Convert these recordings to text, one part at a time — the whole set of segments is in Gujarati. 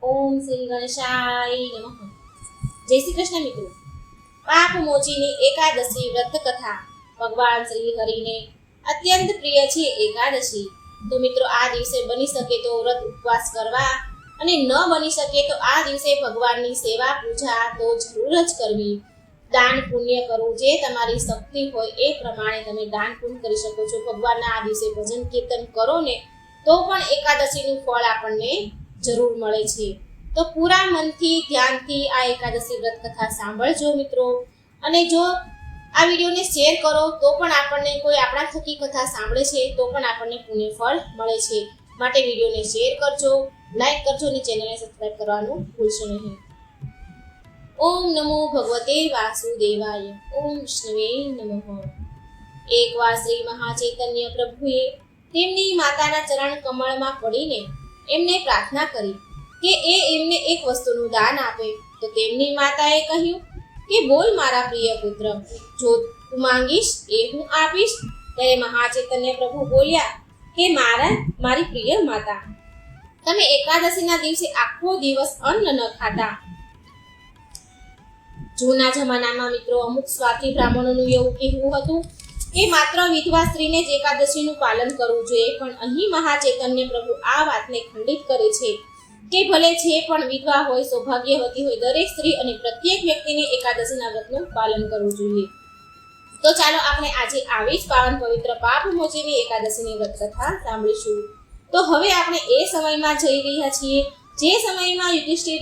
ઓમ શ્રી ગણેશાય નમઃ. જય શ્રી કૃષ્ણ મિત્રો. પાપ મોચીની એકાદશી વ્રત કથા. ભગવાન શ્રી હરિને અત્યંત પ્રિય છે એકાદશી. તો મિત્રો આ દિવસે બની શકે તો વ્રત ઉપવાસ કરવા અને ન બની શકે તો આ દિવસે ભગવાનની સેવા પૂજા તો જરૂર જ કરવી. દાન પુણ્ય કરવું, જે તમારી શક્તિ હોય એ પ્રમાણે તમે દાન પુણ્ય કરી શકો છો. ભગવાનના આ દિવસે ભજન કીર્તન કરો ને તો પણ એકાદશીનું ફળ આપણને જરૂર મળે છે. તો પૂરા મનથી ધ્યાનથી આ એકાદશી વ્રત કથા સાંભળજો મિત્રો. અને જો આ વિડીયોને શેર કરો તો પણ આપણને કોઈ આપણા થકી કથા સાંભળે છે તો પણ આપણને પુણ્ય ફળ મળે છે. માટે વિડીયોને શેર કરજો, લાઈક કરજો અને ચેનલને સબસ્ક્રાઇબ કરવાનું ભૂલશો નહીં. ઓમ નમો ભગવતે વાસુદેવાય. ઓમ વિષ્ણવે નમઃ. એકવાર શ્રી મહાચૈતન્ય પ્રભુએ તેમની માતાના ચરણ કમળમાં પડીને એમને પ્રાર્થના કરી કે એમને એક વસ્તુનું દાન આપે. તો તેમની માતાએ કહ્યું કે બોલ મારા પ્રિય પુત્ર, જો તું માંગીશ એ હું આપીશ. ત્યારે મહાચૈતન્ય પ્રભુ બોલ્યા કે મારી પ્રિય માતા, તમે એકાદશીના દિવસે આખો દિવસ અન્ન ન ખાતા. જૂના જમાનામાં મિત્રો અમુક સ્વાર્થી બ્રાહ્મણોનું એવું કહેવું હતું કે માત્ર વિધવા સ્ત્રીને જ એકાદશીનું પાલન કરવું જોઈએ. પણ અહીં મહાચૈતન્ય પ્રભુ આ વાતને ખંડિત કરે છે કે ભલે જે પણ વિધવા હોય, સૌભાગ્યવતી હોય, દરેક સ્ત્રી અને પ્રત્યેક વ્યક્તિને એકાદશીના વ્રતનું પાલન કરવું જોઈએ. તો ચાલો આપણે આજે આવી જ પાવન પવિત્ર પાપ મોચીની એકાદશીની વ્રત કથા સાંભળીશું. તો હવે આપણે એ સમયમાં જઈ રહ્યા છીએ જે સમયમાં યુધિષ્ઠિર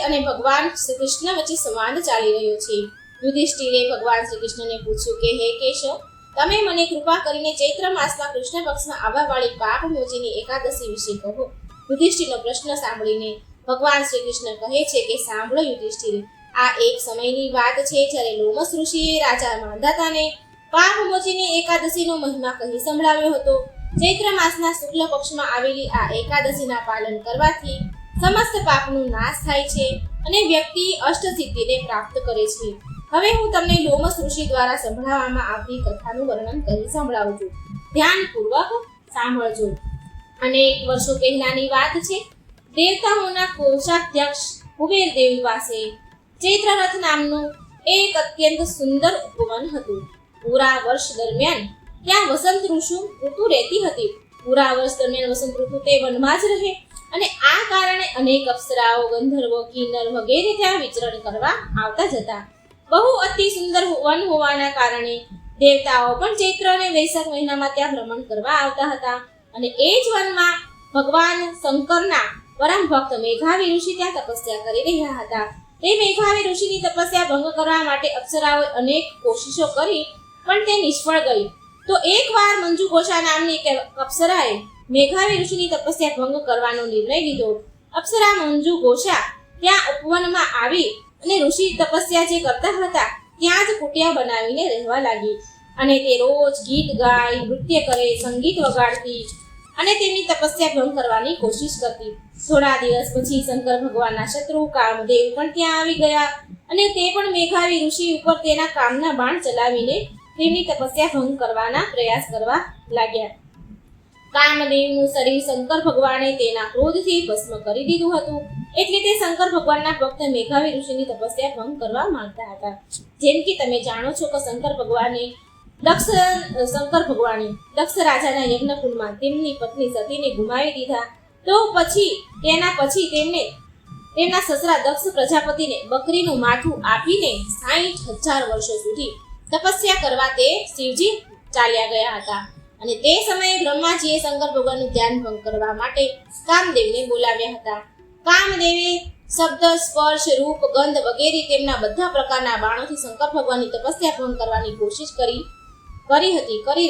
અને ભગવાન શ્રી કૃષ્ણ વચ્ચે સંવાદ ચાલી રહ્યો છે. યુધિષ્ઠિરે ભગવાન શ્રી કૃષ્ણને પૂછ્યું કે હે કેશવ, તમે મને કૃપા કરીને ચૈત્ર માસમાં કૃષ્ણ પક્ષમાં આવવાવાળી પાપ મોચીની એકાદશી વિશે કહો. યુધિષ્ઠિરનો પ્રશ્ન સાંભળીને ભગવાન શ્રી કૃષ્ણ કહે છે કે સાંભળો યુધિષ્ઠિર, આ એક સમયની વાત છે જ્યારે લોમસ ઋષિએ રાજા માંધાતાને પાપ મોચીની એકાદશીનો મહિમા કહી સંભળાવ્યો હતો. ચૈત્ર માસના શુક્લ પક્ષમાં આવેલી આ એકાદશીના પાલન કરવાથી સમસ્ત પાપનો નાશ થાય છે અને વ્યક્તિ અષ્ટસિદ્ધિને પ્રાપ્ત કરે છે. હવે હું તમને લોમસ ઋષિ દ્વારા સંભળાવવામાં આવતી કથાનું વર્ણન કરી સંભળાવું છું. ધ્યાનપૂર્વક સાંભળજો. અનેક વર્ષો પહેલાની વાત છે. દેવતાઓના કોષાધ્યક્ષ કુબેર દેવ પાસે ચૈત્રરથ નામનું એક અત્યંત સુંદર ઉપવન હતું. પૂરા વર્ષ દરમિયાન ત્યાં વસંત ઋતુ રહેતી હતી. પૂરા વર્ષ દરમિયાન વસંત ઋતુ તે વનમાં જ રહે અને આ કારણે અનેક અપ્સરાઓ, ગંધર્વો, કિન્નર વગેરે ત્યાં વિચરણ કરવા આવતા જતા. બહુ અતિ સુંદર વન હોવાના કારણે દેવતાઓ પણ ચૈત્ર અને વૈશાખ મહિનામાં ત્યાં ભ્રમણ કરવા આવતા હતા. અને એ જ વનમાં ભગવાન શંકરના પરમ ભક્ત મેઘાવી ઋષિ ત્યાં તપસ્યા કરી રહ્યા હતા. તે મેઘાવી ઋષિની તપસ્યા ભંગ કરવા માટે અપ્સરાઓએ અનેક કોશિશો કરી પણ તે નિષ્ફળ ગઈ. તો એકવાર મંજુ ઘોષા નામની એક અપ્સરાએ મેઘાવી ઋષિની તપસ્યા ભંગ કરવાનો નિર્ણય લીધો. અપ્સરા મંજુ ઘોષા ત્યાં ઉપવનમાં આવી અને ઋષિ તપસ્યા જે કરતા હતા ત્યાં જ કુટિયા બનાવીને રહેવા લાગી. અને તે રોજ ગીત ગાય, નૃત્ય કરે, સંગીત વગાડતી અને તેમની તપસ્યા ભંગ કરવાની કોશિશ કરતી. થોડા દિવસ પછી શંકર ભગવાનના શત્રુ કામદેવ પણ ત્યાં આવી ગયા અને તે પણ મેઘાવી ઋષિ ઉપર તેના કામના બાણ ચલાવીને તેમની તપસ્યા ભંગ કરવાના પ્રયાસ કરવા લાગ્યા. કામદેવનું શરીર શંકર ભગવાને તેના ક્રોધથી ભસ્મ કરી દીધું હતું. એટલે તે શંકર ભગવાનના ભક્ત મેઘાવી ઋષિની તપસ્યા ભંગ કરવા માંગતા હતા. જેમ કે તમે જાણો છો કે શંકર ભગવાને દક્ષ રાજાના યજ્ઞકુંડમાં તેમની પત્ની સતીને ગુમાવી દીધા. તો તેના પછી તેમના સસરા દક્ષ પ્રજાપતિને બકરીનું માથું આપીને 60,000 વર્ષો સુધી તપસ્યા કરવા તે શિવજી ચાલ્યા ગયા હતા. અને તે સમયે બ્રહ્માજીએ શંકર ભગવાનનું ધ્યાન ભંગ કરવા માટે કામદેવને બોલાવ્યા હતા. કામદેવે શબ્દ, સ્પર્શ, રૂપ, ગંધ વગેરે તેમના બધા પ્રકારના બાણોથી શંકર ભગવાનની તપસ્યા ભંગ કરવાની કોશિશ કરી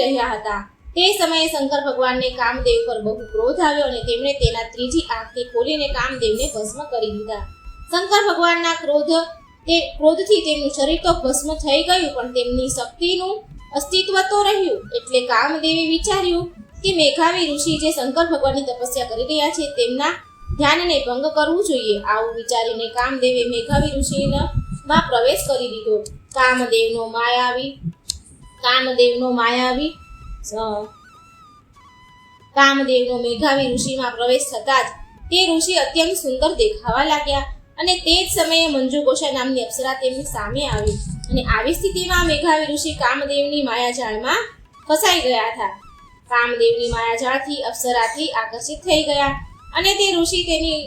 રહ્યા હતા. તે સમયે શંકર ભગવાનને કામદેવ પર બહુ ક્રોધ આવ્યો અને તેમણે તેના ત્રીજી આંખથી ખોલીને કામદેવને ભસ્મ કરી દીધા. શંકર ભગવાનના ક્રોધથી તેમનું શરીર તો ભસ્મ થઈ ગયું પણ તેમની શક્તિનું અસ્તિત્વ તો રહ્યું. એટલે કામદેવે વિચાર્યું કે મેઘાવી ઋષિ જે શંકર ભગવાનની તપસ્યા કરી રહ્યા છે તેમના ધ્યાનને ભંગ કરવું જોઈએ. આવું વિચારીને કામદેવે મેઘાવી ઋષિમાં પ્રવેશ કરી દીધો. કામદેવનો મેઘાવી ઋષિમાં પ્રવેશ થતાં જ તે ઋષિ અત્યંત સુંદર દેખાવા લાગ્યા અને તે જ સમયે મંજુ ઘોષા નામની અપ્સરા તેમની સામે આવી અને આવી સ્થિતિમાં મેઘાવી ઋષિ કામદેવની માયાજાળમાં ફસાઈ ગયા હતા. કામદેવની માયાજાળથી અપ્સરાથી આકર્ષિત થઈ ગયા અને તે ઋષિ તેની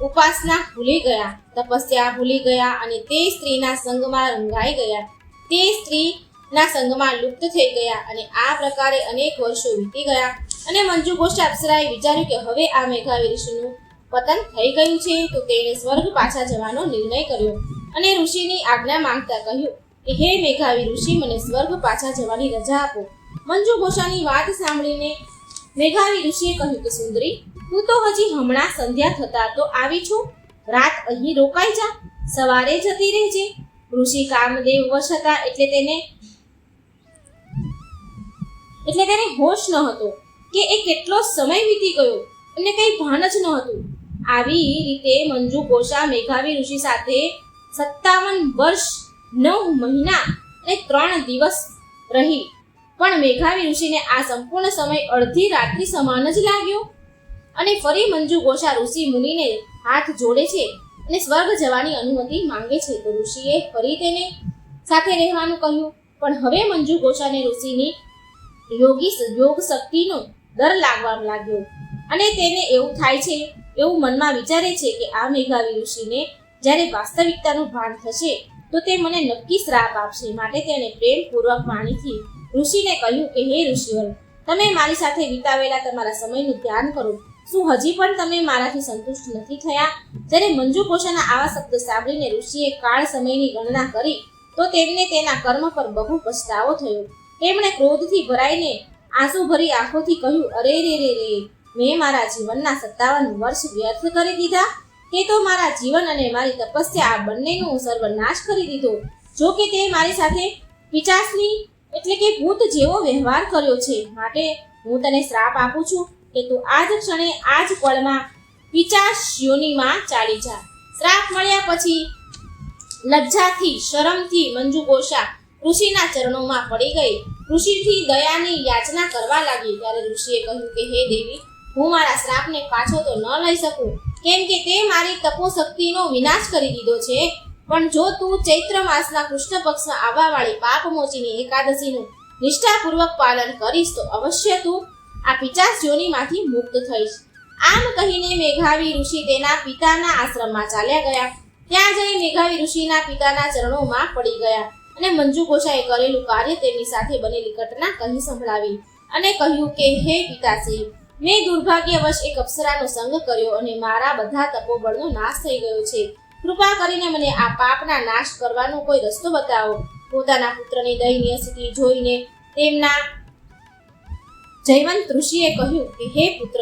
ઉપાસના ભૂલી ગયા, તપસ્યા ભૂલી ગયા અને તે સ્ત્રીના સંગમાં રંગાઈ ગયા. તે સ્ત્રીના સંગમાં લુપ્ત થઈ ગયા અને આ પ્રકારે અનેક વર્ષો વીતી ગયા અને મંજુ ઘોષા અપ્સરાએ વિચાર્યું કે હવે આ મેઘાવી ઋષિનું પતન થઈ ગયું છે, તો તેણે સ્વર્ગ પાછા જવાનો નિર્ણય કર્યો અને ઋષિની આજ્ઞા માંગતા કહ્યું કે હે મેઘાવી ઋષિ, મને સ્વર્ગ પાછા જવાની રજા આપો. મંજુ ઘોષાની વાત સાંભળીને મેઘાવી ઋષિએ કહ્યું કે સુંદરી, તું તો હજી હમણાં સંધ્યા થતા તો આવી છું, રાત અહીં રોકાઈ જા, સવારે જતી રહેજે. ઋષિ કામદેવ વશ હતા એટલે તેને હોશ ન હતો કે એ કેટલો સમય વીતી ગયો અને કંઈ ભાન જ ન હતું. આવી રીતે મંજુ ઘોષા મેઘાવી ઋષિ સાથે 57 વર્ષ 9 મહિના અને 3 દિવસ રહી, પણ મેઘાવી ઋષિને આ સંપૂર્ણ સમય અડધી રાત્રિ સમાન જ લાગ્યો. અને ફરી મંજુ ઘોષા ઋષિ મુનિને હાથ જોડે છે અને સ્વર્ગ જવાની અનુમતિ માંગે છે, તો ઋષિએ ફરી તેને સાથે રહેવાનું કહ્યું. પણ હવે મંજુ ઘોષાને ઋષિની યોગ શક્તિનો ડર લાગવા લાગ્યો અને તેને એવું થાય છે, એવું મનમાં વિચારે છે કે આ મેઘાવી ઋષિને જ્યારે વાસ્તવિકતાનું ભાન થશે તો તે મને નક્કી શ્રાપ આપશે. માટે તેણે પ્રેમપૂર્વક વાણીથી ઋષિને કહ્યું કે હે ઋષિવર, તમે મારી સાથે વિતાવેલા તમારા સમયનું ધ્યાન કરો. શું હજી પણ તમે મારાથી સંતુષ્ટ નથી થયા? જ્યારે મંજુ ઘોષાના આવા શબ્દ સાંભળીને ઋષિએ કાળ સમયની ગણના કરી તો તેમને તેના કર્મ પર બહુ પછતાવો થયો. તેમણે ક્રોધથી ભરાઈને આંસુ ભરી આંખોથી કહ્યું, અરે રે રે રે, મેં મારા જીવનના 57 વર્ષ વ્યર્થ કરી દીધા. તે તો મારા જીવન અને મારી તપસ્યા આ બંનેનો સર્વનાશ કરી દીધો. જો કે તે મારી સાથે પિચાસની એટલે કે ભૂત જેવો વ્યવહાર કર્યો છે. માટે હું તને શ્રાપ આપું છું કે તું આ જ ક્ષણે આ જ પળમાં પિચાસ યોનિમાં ચાલી જા. શ્રાપ મળ્યા પછી લજ્જાથી શરમથી મંજુ ઘોષા ઋષિના ચરણોમાં પડી ગઈ. ઋષિથી દયાની યાચના કરવા લાગી. ત્યારે ઋષિએ કહ્યું કે હે દેવી, હું મારા શ્રાપને પાછો તો ન લઈ શકું, કેમ કે તે મારી તપોશક્તિનો વિનાશ કરી દીધો છે. પણ જો તું ચૈત્ર માસના કૃષ્ણ પક્ષમાં આવવાવાળી પાપમોચીની એકાદશીનું નિષ્ઠાપૂર્વક પાલન કરીશ તો અવશ્ય તું આ પિચાસ યોનિમાંથી મુક્ત થઈશ. આમ કહીને મેઘાવી ઋષિ તેના પિતાના આશ્રમમાં ચાલ્યા ગયા. ત્યાં જઈ મેઘાવી ઋષિના પિતાના ચરણોમાં પડી ગયા અને મંજુ ઘોષાએ કરેલું કાર્ય તેમની સાથે બનેલી ઘટના કહી સંભળાવી અને કહ્યું કે હે પિતાશ્રી, મેં દુર્ભાગ્યવશ એક અપ્સરાનો સંગ કર્યો અને મારા બધા તપોબળનો નાશ થઈ ગયો છે. કૃપા કરીને મને આ પાપના નાશ કરવાનો કોઈ રસ્તો બતાવો. પોતાના પુત્રની દયનીય સ્થિતિ જોઈને તેમના જયવંત ઋષિએ કહ્યું કે હે પુત્ર,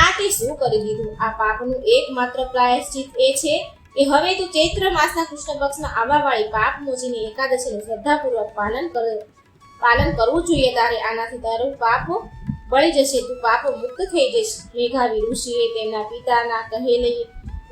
આ તે શું કરી દીધું? આ પાપનું એકમાત્ર પ્રાયશ્ચિત એ છે કે હવે તું ચૈત્ર માસના કૃષ્ણ પક્ષમાં આવવાવાળી પાપમોચીની એકાદશીનું શ્રદ્ધાપૂર્વક પાલન કરવું જોઈએ. તારે આનાથી તારું પાપ બળી જશે, તું પાપ મુક્ત થઈ જઈશ. મેઘાવી ઋષિએ તેમના પિતાના કહેલી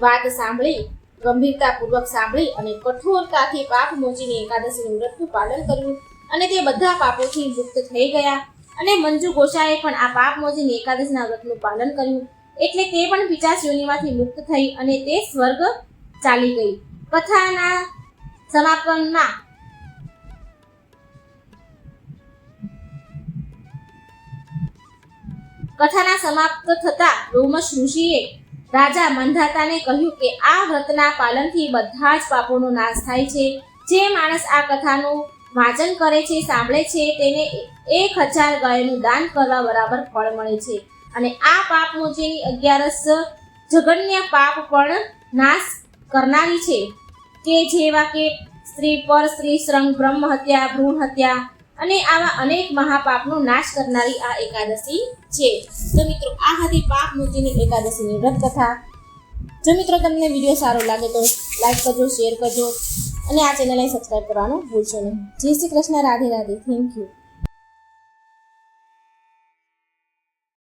વાત સાંભળી, ગંભીરતાપૂર્વક સાંભળી અને કઠોરતાથી પાપમોચીની એકાદશીનું વ્રતનું પાલન કર્યું અને તે બધા પાપોથી મુક્ત થઈ ગયા. અને મંજુ ઘોષાએ પણ આ પાપમોચીની એકાદશીના વ્રતનું પાલન કર્યું એટલે તે પણ પિચાસ યોનિમાંથી મુક્ત થઈ અને તે સ્વર્ગ ચાલી ગઈ. કથાના સમાપ્ત થતા રોમશ ઋષિએ રાજા મંધાતાને કહ્યું કે આ વ્રતના પાલનથી બધા જ પાપોનો નાશ થાય છે. જે માણસ આ કથાનું વાંચન કરે છે, સાંભળે છે, તેને 1000 ગાયનું દાન કરવા બરાબર ફળ મળે છે. અને આ પાપમોચીની 11 જઘન્ય પાપ પણ નાશ કરનારી છે, કે જેવા કે સ્ત્રી પર સ્ત્રી શ્રમ, બ્રહ્મ હત્યા, ભ્રૂણ હત્યા અને આવા અનેક મહાપાપનો નાશ કરનારી આ એકાદશી છે. તો મિત્રો, આ હતી પાપમોચીની એકાદશીની વ્રત કથા. જો મિત્રો તમને વિડીયો સારો લાગે તો લાઈક કરજો, શેર કરજો અને આ ચેનલને સબસ્ક્રાઈબ કરવાનું ભૂલશો નહીં. જય શ્રી કૃષ્ણ, રાધે રાધે. Thank you.